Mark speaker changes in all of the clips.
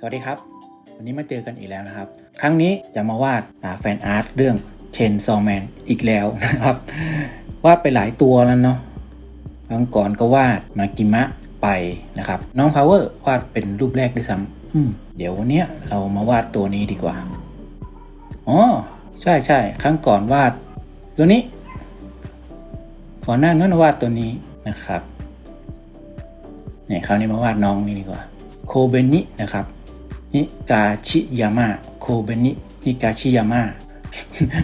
Speaker 1: สวัสดีครับวันนี้มาเจอกันอีกแล้วนะครับครั้งนี้จะมาวาดแฟนอาร์ตเรื่องเชนซอแมนอีกแล้วนะครับวาดไปหลายตัวแล้วเนาะครั้งก่อนก็วาดมากิมะไปนะครับน้องพาวเวอร์วาดเป็นรูปแรกด้วยซ้ำเดี๋ยววันนี้เรามาวาดตัวนี้ดีกว่าอ๋อใช่ครั้งก่อนวาดตัวนี้ก่อนหน้านั้นวาดตัวนี้นะครับเนี่ยคราวนี้มาวาดน้องนี่ดีกว่าโคเบนินะครับฮิกาชิยามะโคเบนิฮิกาชิยามะ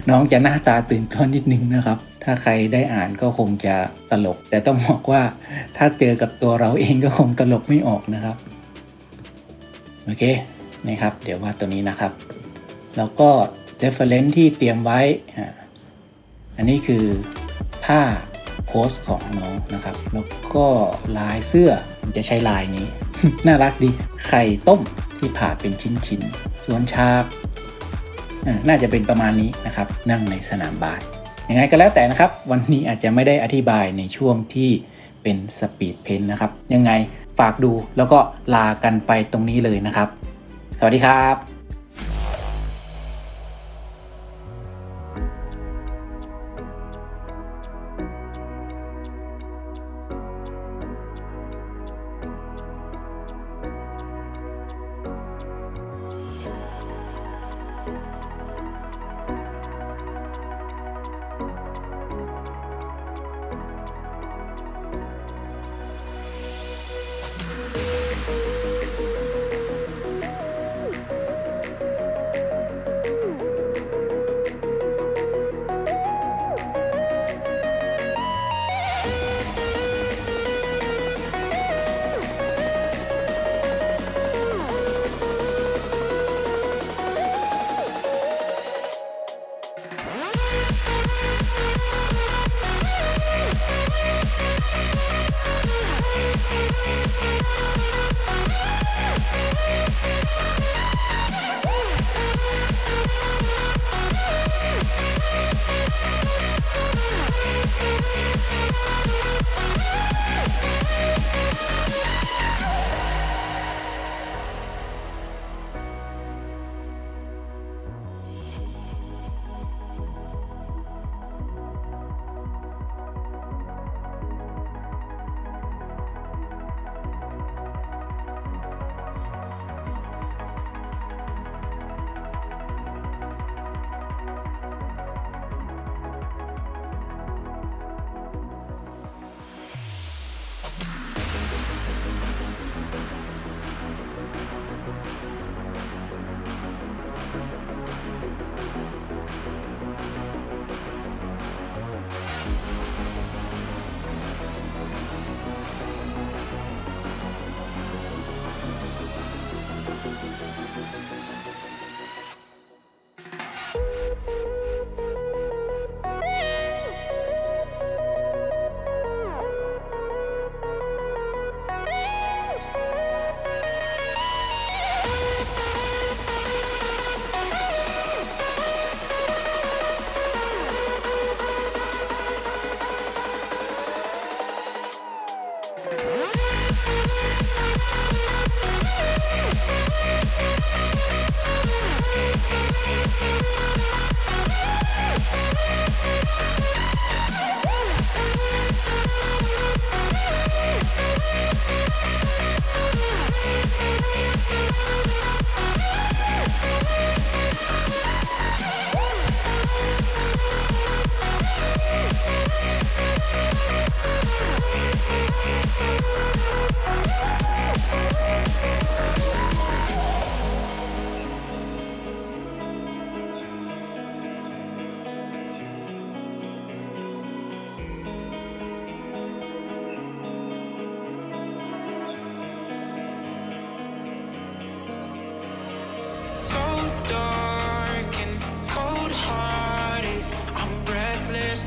Speaker 1: น้องจะหน้าตาตื่นตัวนิดนึงนะครับถ้าใครได้อ่านก็คงจะตลกแต่ต้องบอกว่าถ้าเจอกับตัวเราเองก็คงตลกไม่ออกนะครับโอเคนะครับเดี๋ยววาดตัวนี้นะครับแล้วก็ reference ที่เตรียมไว้อันนี้คือท่าโพสของน้องนะครับแล้วก็ลายเสื้อมันจะใช้ลายนี้ น่ารักดีไข่ต้มที่ผ่าเป็นชิ้นๆส่วนฉากน่าจะเป็นประมาณนี้นะครับนั่งในสนามบาสยังไงก็แล้วแต่นะครับวันนี้อาจจะไม่ได้อธิบายในช่วงที่เป็นสปีดเพนท์นะครับยังไงฝากดูแล้วก็ลากันไปตรงนี้เลยนะครับสวัสดีครับ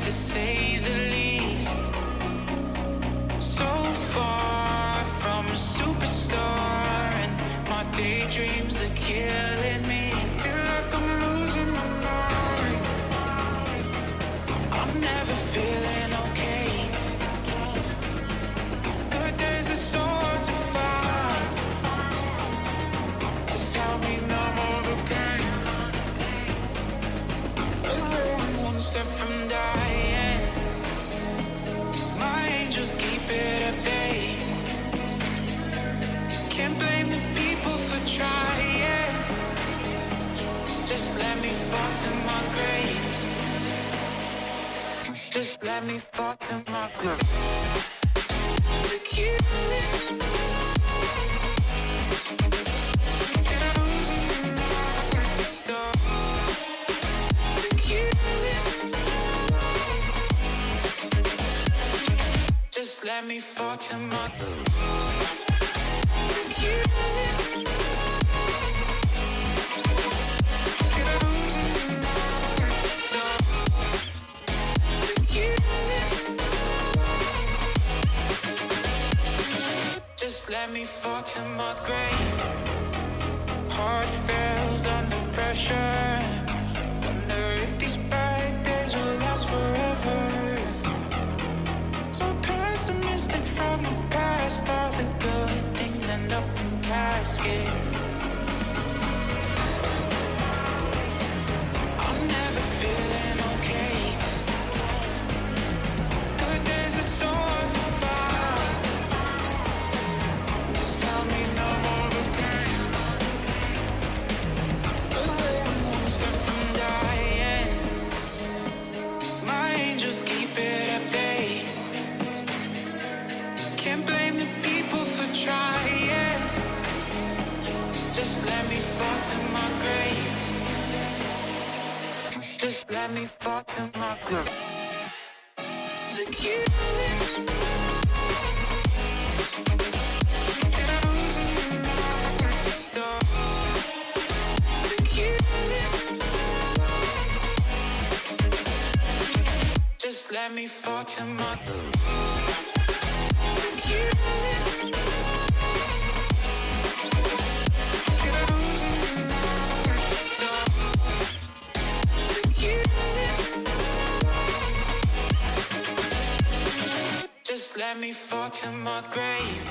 Speaker 2: to say the least. So far from a superstar, and my daydreams are killing me. Feel like I'm losing my mind. I'm never feeling okay. Good days are so hard to find. Just step from dying. My angels keep it at bay. Can't blame the people for trying. Just let me fall to my grave. Just let me fall to my grave. To kill it. Get losing the star. To kill it. Just let me fall to my grave. To kill it. Get losing the star. To kill it. Just let me fall to my grave. Heart fails under pressure. Wonder if these bad days will last forever. So pessimistic from the past. All the good things end up in caskets. I'm never feeling okay. Good days are so hard to find. Just help me numb all the pain. One step from dying. My angels keep it at bay. Can't blame the people for trying. Just let me fall to my grave. Just let me fall to my grave. To kill it. Get losing the star. To kill it. Just let me fall to my grave. To kill it. Get losing the star. To kill it. Just let me fall to my grave.